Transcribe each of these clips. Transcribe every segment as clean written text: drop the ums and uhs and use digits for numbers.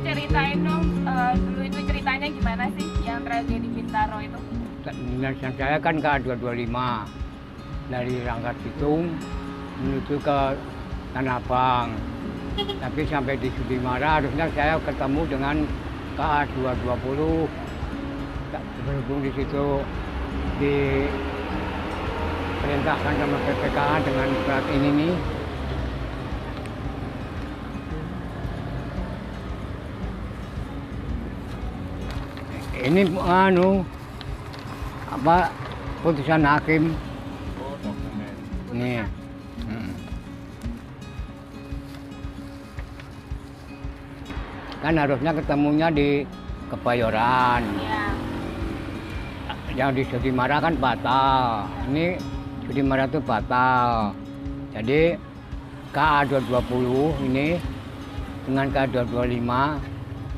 ceritain dong dulu itu ceritanya gimana sih yang tragedi Bintaro itu? Dinasian saya kan ke 225 dari Rangkas Bitung menuju ke Tanah Abang. Tapi sampai di Sudimara harusnya saya ketemu dengan KA 220. Berhubung di situ diperintahkan sama PPKA dengan surat ini nih. Ini putusan hakim. Oh, dokumen. Nih. Kan harusnya ketemunya di Kebayoran. Iya. Yang di Sudimara kan batal. Ini Sudimara itu batal. Jadi KA 220 ini dengan KA 225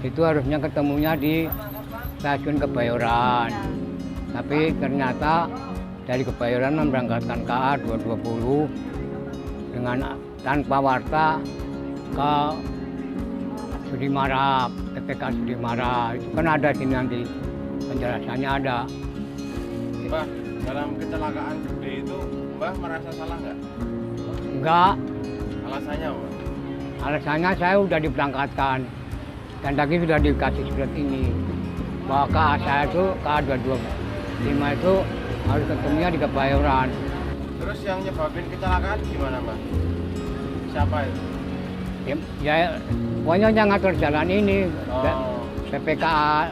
itu harusnya ketemunya di stasiun Kebayoran. Tapi ternyata dari Kebayoran memberangkatkan KA 220 dengan tanpa warta ke Sudimara, PPK Sudimara. Itu kan ada sini nanti penjelasannya ada. Mbah, dalam kecelakaan gede itu Mbah merasa salah nggak? Enggak, Alasannya apa? alasannya saya udah diberangkatkan dan tadi sudah dikasih surat ini bahwa KA saya itu KA 225 itu harus ketemunya di Kebayoran. Terus yang nyebabin kecelakaan gimana Mbah? Siapa itu? Ya, pokoknya yang ngatur jalan ini Oh. PPKA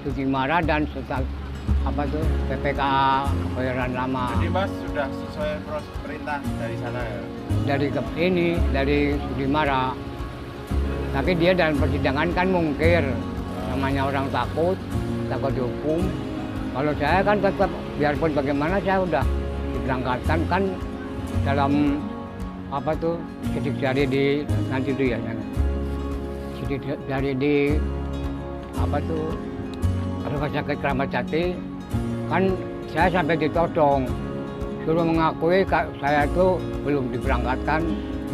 Sudimara dan PPKA Kebayoran Lama. Jadi Mas sudah sesuai perintah dari sana ya? Dari Sudimara. Tapi dia dalam persidangan kan mungkir, namanya orang takut dihukum. Kalau saya kan tetap biarpun bagaimana saya udah diberangkatkan kan dalam sidik jari di nanti itu ya, sidik jari di Rumah Sakit Keramat Jati kan saya sampai ditodong suruh mengakui saya itu belum diberangkatkan,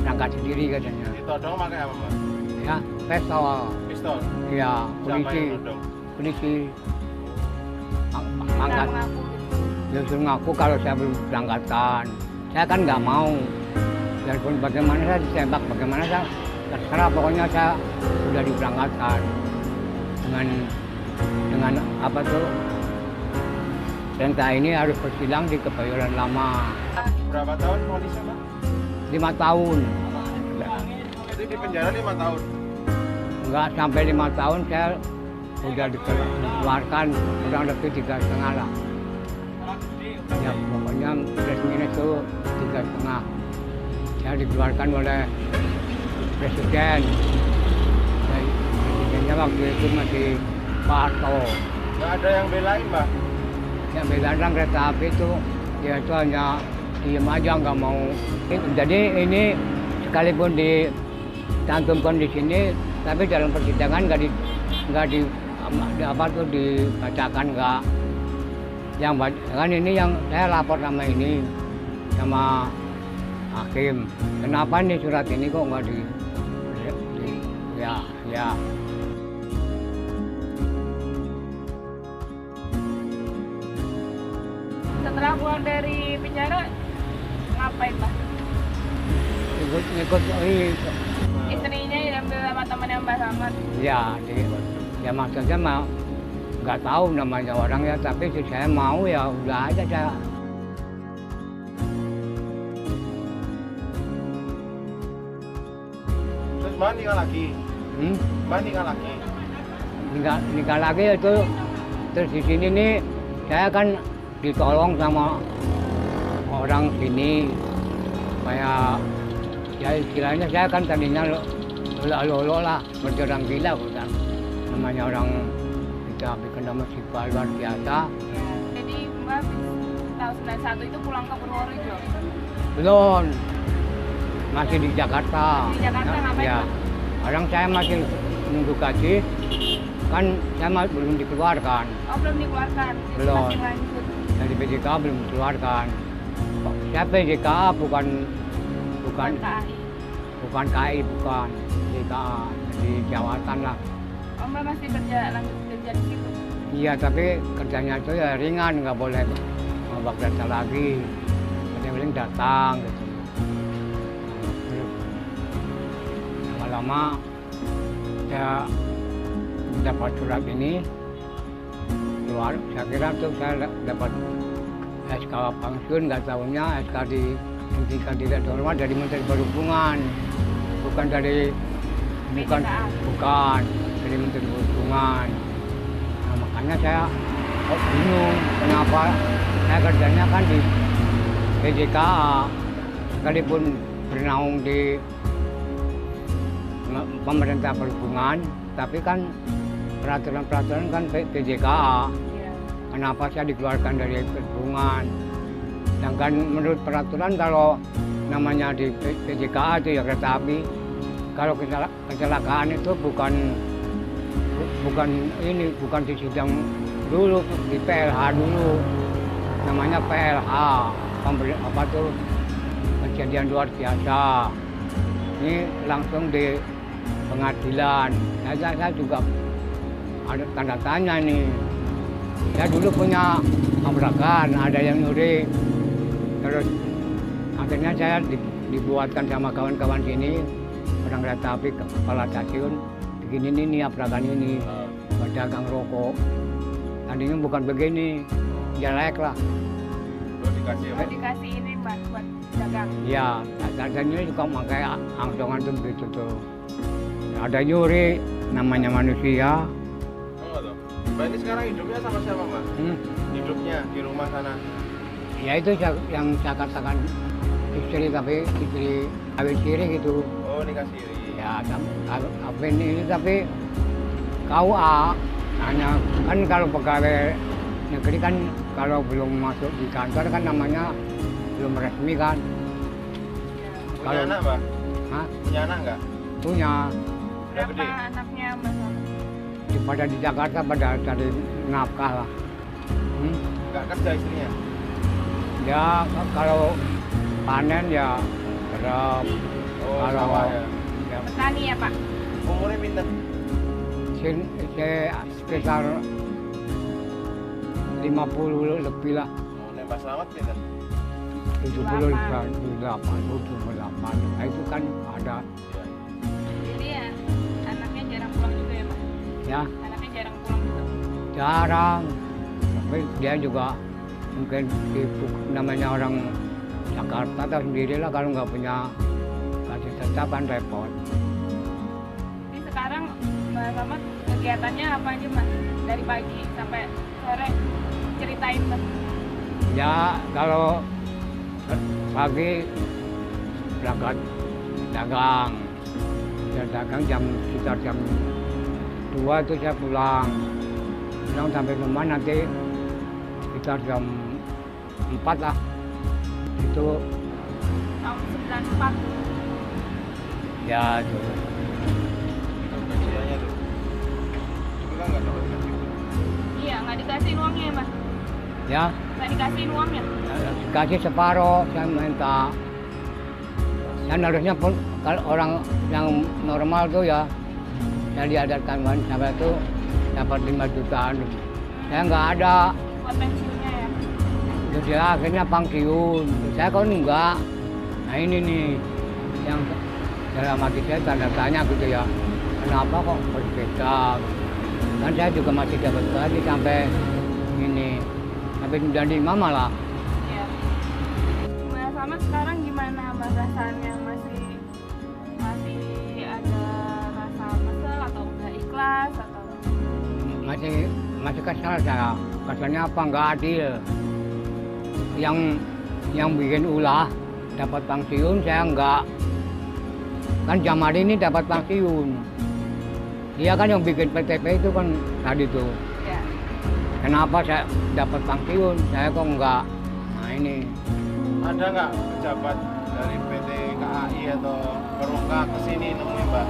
berangkat sendiri katanya. Ditodong pakai apa Mbah? Ya, pistol. Pistol? Iya, Siapa yang nodong? polisi. Nggak Angkat. mengaku. Dia suruh ngaku kalau saya belum diberangkatkan. Saya kan nggak mau. Biarpun bagaimana saya ditembak, bagaimana saya terserah, pokoknya saya sudah diberangkatkan dengan perintah ini harus bersilang di Kebayoran Lama. Berapa tahun ponisnya Mbah? 5 tahun. Itu di penjara 5 tahun? Enggak sampai 5 tahun saya sudah dikeluarkan kurang lebih 3,5 lah. Ya pokoknya plus minus itu 3,5. Saya dikeluarkan oleh Presiden. Presidennya waktu itu masih Pak Harto. Nggak ada yang belain Mbah? Yang begadang kereta api itu dia itu hanya diem aja nggak mau. Jadi ini sekalipun dicantumkan di sini, tapi dalam persidangan dibacakan nggak. Yang kan ini yang saya lapor sama hakim. Kenapa nih surat ini kok nggak ya. Setelah keluar dari penjara ngapain Mbah? Ikut Istrinya diambil sama temannya Mbah Samad. ya maksudnya mau nggak tahu namanya orang ya, tapi saya mau ya udah aja saya. Terus Mbah nikah lagi? Mbah nikah lagi? Nikah lagi itu terus di sini nih saya kan ditolong sama orang sini supaya ya istilahnya saya kan tadinya lolo lah seperti orang gila bukan, namanya orang kita bikin nama sifat luar biasa. Jadi Mbah tahun 91 itu pulang ke Purworejo. Belum, masih di Jakarta. Di Jakarta ngapain Ya, Pak? orang saya masih nunggu gaji, kan saya belum dikeluarkan. Oh belum dikeluarkan, jadi Belum. masih lanjut. Dari PJK belum dikeluarkan. Saya PJK bukan KAI. bukan KAI, bukan PJK, jadi jawatan lah. Oh, Mbak masih lanjut kerja di situ? Iya, tapi kerjanya itu ya ringan, nggak boleh ngabak data lagi. Paling datang gitu. Terus lama-lama saya dapat surat ini keluar. Saya kira tuh saya dapat SK pensiun, nggak tahunya SK dihentikan tidak dihormat dari Menteri Perhubungan, bukan dari bukan dari Menteri Perhubungan. Nah, makanya saya bingung kenapa saya kerjanya kan di PJKA, sekalipun bernaung di pemerintah perhubungan, tapi kan peraturan-peraturan kan PJKA. Iya. Kenapa saya dikeluarkan dari perhubungan? Sedangkan menurut peraturan kalau namanya di PJKA itu ya kereta api, kalau kecelakaan itu bukan di sidang dulu, di PLH dulu, namanya PLH, apa tuh kejadian luar biasa. Ini langsung di pengadilan. Saya juga ada tanda tanya nih. Saya dulu punya tabrakan, ada yang nyuri. Terus akhirnya saya dibuatkan sama kawan-kawan sini, orang kereta api kepala stasiun, begini nih tabrakan ini, pedagang rokok. Tadinya bukan begini, jelek lah. Dikasih ini Mbak buat dagang. Iya, katanya juga pakai angsungan tuh begitu tuh. Ada nyuri, namanya manusia. Enggak tuh. Mbak ini sekarang hidupnya sama siapa, Mbak? Hidupnya di rumah sana. Ya itu yang saya katakan istri, tapi istri kawin siri gitu. Oh, nikah siri. Ya, kawin ini tapi KUA. Hanya kan kalau pegawai negeri kan kalau belum masuk di kantor kan namanya belum resmi kan. Punya anak, Mbak? Hah? Punya anak nggak? Punya. Udah Berapa gede? anaknya Mbak Selamat? Pada di Jakarta pada cari nafkah lah. Nggak kerja istrinya? Ya kalau panen ya terap. Oh, Kalau sawah ya. ya, Petani ya Pak? Umurnya pinter? sekitar 50 lebih lah. Oh, Mbak Selamat pinter? 78. Nah, itu kan ada Jadi ya anaknya jarang pulang juga ya Pak? ya Anaknya jarang pulang juga? jarang. Tapi dia juga mungkin sibuk, namanya orang Jakarta tahu sendiri lah kalau nggak punya kasih tetap kan repot. Jadi sekarang Mbak Selamat kegiatannya apa aja Mas? Dari pagi sampai sore ceritain Mas. Ya kalau pagi berangkat dagang, sekitar jam 2 itu saya pulang sampai rumah nanti sekitar jam 4 lah. Itu Tahun 94. ya itu. Gajiannya tuh. Itu kan nggak dapat gaji. Iya nggak dikasih uangnya ya Mas? Ya Nggak dikasih uangnya? kasih separuh saya minta. Dan harusnya pun kalau orang yang normal tuh ya saya diadarkan sampai itu dapat 5 jutaan. Saya nggak ada. Buat pensiunnya ya? Terus ya akhirnya pensiun. Saya kan enggak. Nah ini nih yang dalam hati saya tanda tanya gitu ya. Kenapa kok berbeda? Kan saya juga masih dapat gaji sampai ini. Sampai 95 malah. Iya. Mbak Selamat sekarang gimana Mbak rasanya? Masih ada rasa kesel atau nggak ikhlas atau? Masih kesal saya. Kesannya apa nggak adil. Yang bikin ulah dapat pensiun, saya enggak. Kan Jamari ini dapat pensiun. Dia kan yang bikin PTP itu kan tadi tuh. Ya. Kenapa saya dapat pensiun, saya kok enggak? Nah ini. Ada nggak pejabat dari PT KAI atau Perumka kesini nemuin Mbak?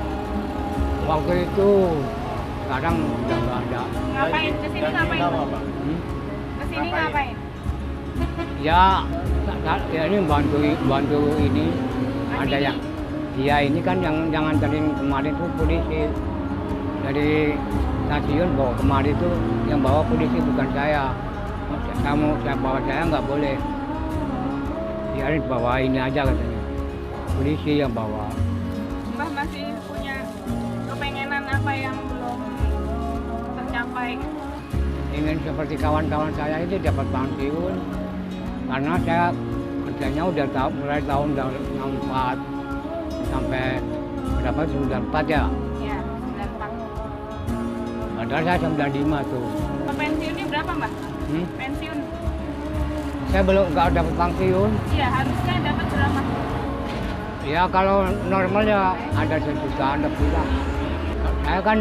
Waktu itu sekarang udah nggak ada. Ngapain? Kesini ngapain? Apa, Mbak? Kesini Ngapain? ngapain? Ya ini bantu ini. Mas Ada ini? yang, iya ini kan yang nganterin kemarin tuh polisi. dari stasiun bawa kemari itu yang bawa polisi bukan saya. Kamu saya bawa saya nggak boleh. Biarin bawa ini aja katanya. Polisi yang bawa. Mbah masih punya kepengenan apa yang belum tercapai? Ingin seperti kawan-kawan saya itu dapat pensiun. Karena saya kerjanya udah mulai tahun 64 sampai berapa 94 ya. Ya, 94. Padahal saya 95 tuh. Pensiunnya berapa mbak? Pensiun? Saya belum nggak dapat pensiun. Iya, harusnya dapat berapa? Ya kalau normal ya ada 1 jutaan lebih lah. Saya kan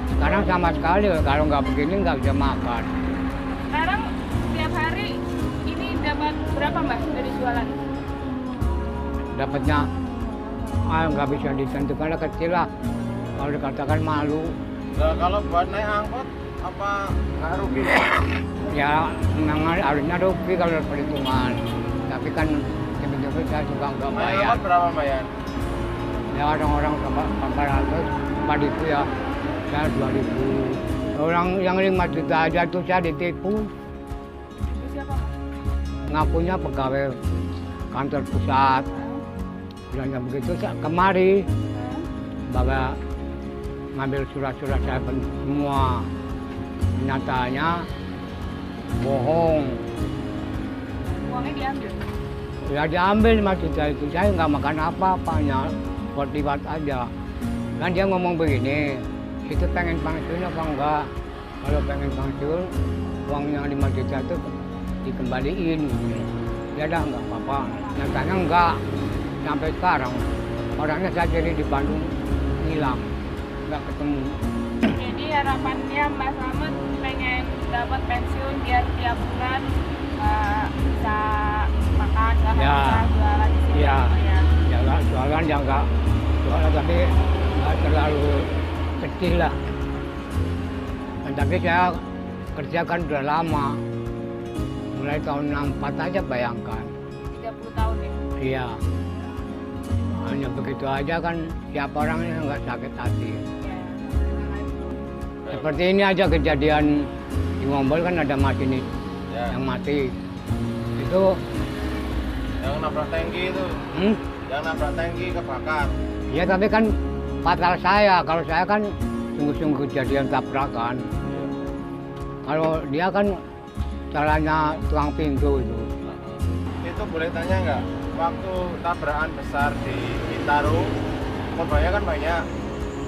sekarang sama sekali kalau nggak begini nggak bisa makan. Sekarang tiap hari ini dapat berapa mbak dari jualan? Dapatnya nggak bisa ditentukan lah, kecil lah. Kalau dikatakan malu. Nah, kalau buat naik angkot apa nggak rugi? Ya memang harusnya rugi kalau perhitungan. Tapi kan sebenarnya saya juga nggak Naik bayar. angkot berapa bayar? Ya orang-orang 400 itu ya saya 2000. Orang yang 5 juta aja tuh saya ditipu. Itu siapa mbak? Ngakunya pegawai kantor pusat. Bilangnya begitu saya kemari bawa ngambil surat-surat saya semua. Nyatanya bohong. Uangnya diambil? Ya diambil 5 juta itu, saya nggak makan apa-apanya, buat liwat aja. Kan dia ngomong begini, itu pengen pensiun apa enggak? Kalau pengen pensiun, uangnya 5 juta itu dikembaliin. Ya dah nggak apa-apa. Nyatanya enggak, sampai sekarang orangnya saya cari di Bandung hilang, nggak ketemu. Jadi harapannya Mbak Slamet pengen dapat pensiun biar tiap bulan bisa makan, nggak Ya. harus jualan di sini. Ya. Ya. Ya nggak jualan ya nggak jualan, tapi nggak terlalu kecil lah. Dan tapi saya kerja kan udah lama, mulai tahun 64 aja bayangkan. 30 tahun ya. Iya, hanya begitu aja kan siapa orang yang nggak sakit hati. Ya. Seperti ini aja kejadian di Ngombol kan ada masinis Ya. yang mati. Itu Yang nabrak tangki itu, yang nabrak tangki kebakar. ya tapi kan fatal saya, kalau saya kan sungguh-sungguh kejadian tabrakan. Kalau dia kan caranya tukang pintu itu. Itu boleh tanya nggak? Waktu tabrakan besar di Bintaro, korbannya kan banyak.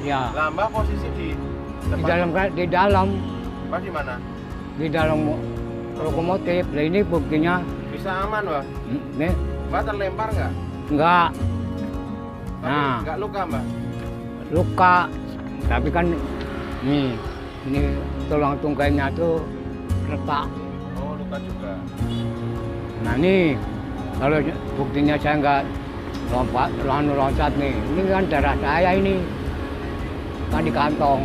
Ya, Lambah posisi di di depan. dalam Pas di mana? di dalam lokomotif. Nah ini buktinya Bisa aman, Mbak? nih Mbak terlempar nggak? enggak Tapi Nah. nggak luka, Mbak? luka, tapi kan nih ini tulang tungkainya tuh retak. Oh, luka juga. Nah ini kalau buktinya saya nggak loncat nih, ini kan darah saya ini kan di kantong.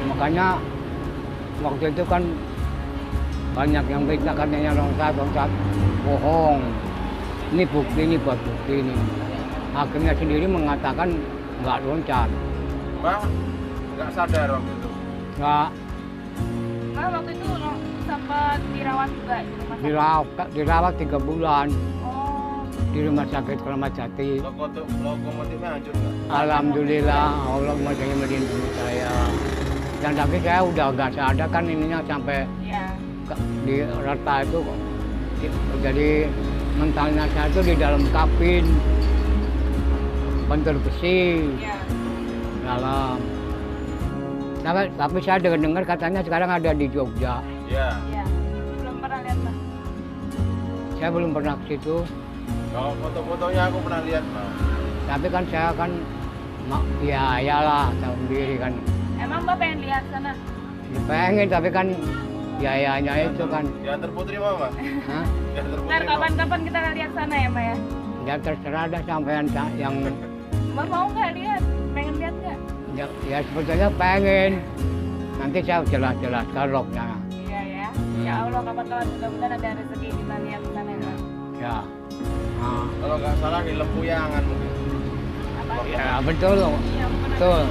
Makanya waktu itu kan banyak yang berita katanya loncat, bohong. Ini bukti, ini buat bukti ini. Hakimnya sendiri mengatakan nggak loncat. Mbak nggak sadar waktu itu? Nggak Mbak waktu itu sempat dirawat juga di rumah sakit? dirawat 3 bulan Oh, di rumah sakit Kramat Jati. Lokomotifnya hancur nggak? Alhamdulillah Allah masih melindungi saya. Dan tapi saya udah nggak sadar kan ininya sampai iya. di rata itu jadi mentalnya saya itu di dalam kabin bentur besi Iya. dalam. Tapi saya dengar katanya sekarang ada di Jogja. Iya. Iya. Belum pernah lihat Mbak? Saya belum pernah ke situ. Kalau foto-fotonya aku pernah lihat, Mbak. Tapi kan saya kan ya iyalah tahu sendiri kan. Emang Mbak pengen lihat sana? Ya pengen tapi kan biayanya itu kan. Diantar putri mau, Mbak? Hah? Diantar Ntar putri mau? kapan-kapan kita lihat sana ya Mbak ya? Ya terserah dah sampean yang Mbak mau nggak lihat? Pengen lihat nggak? ya sebetulnya pengen. Nanti saya jelas-jelaskan lognya. Iya ya. Ya Allah kapan-kapan mudah-mudahan ada rezeki kita lihat sana ya Mbak. Ya. Nah, Kalau nggak salah di Lempuyangan mungkin. Apa? ya betul. Iya, pernah. Betul.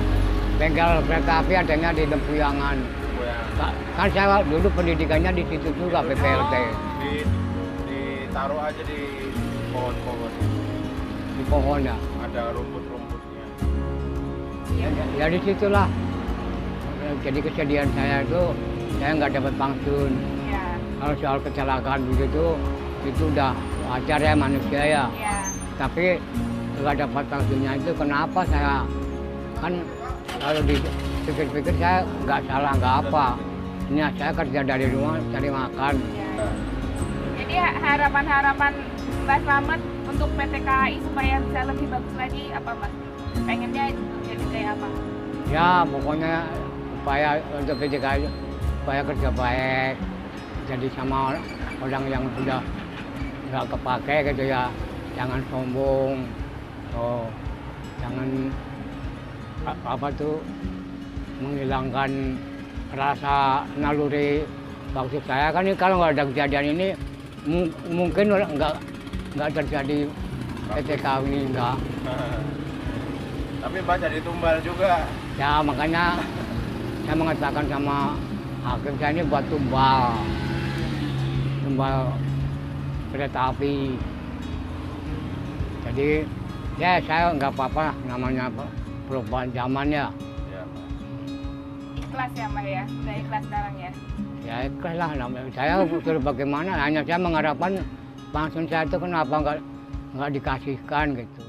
bengkel kereta api adanya di Lempuyangan. Kan saya dulu pendidikannya di situ juga PPLT. Ditaruh aja di pohon-pohon. Di pohon ya. Ada rumput-rumputnya. Ya di situlah. Jadi kesedihan saya itu saya nggak dapat pensiun. Iya. Kalau soal kecelakaan begitu itu udah wajar ya manusia ya. Iya. Tapi nggak dapat pensiunnya itu kenapa saya kan kalau dipikir-pikir saya nggak salah nggak apa. Ini saya kerja dari rumah cari makan. Iya. Jadi harapan-harapan Mbak Slamet untuk PT KAI supaya bisa lebih bagus lagi apa Mas? Pengennya jadi kayak apa? Ya pokoknya supaya untuk PT KAI supaya kerja baik, jadi sama orang yang sudah nggak kepake gitu ya, jangan sombong, jangan apa tuh menghilangkan rasa naluri. Maksud saya kan ini kalau nggak ada kejadian ini mungkin nggak terjadi PT KAI ini enggak. Tapi Mbak jadi tumbal juga. Ya makanya saya mengatakan sama hakim saya ini buat tumbal kereta api. Jadi ya saya nggak apa-apa, namanya perubahan zaman ya. Ya, Pak. Ikhlas ya Mbak ya? Udah ikhlas sekarang ya? Ya ikhlas lah, saya suruh bagaimana, hanya saya mengharapkan pensiun saya itu kenapa nggak dikasihkan gitu.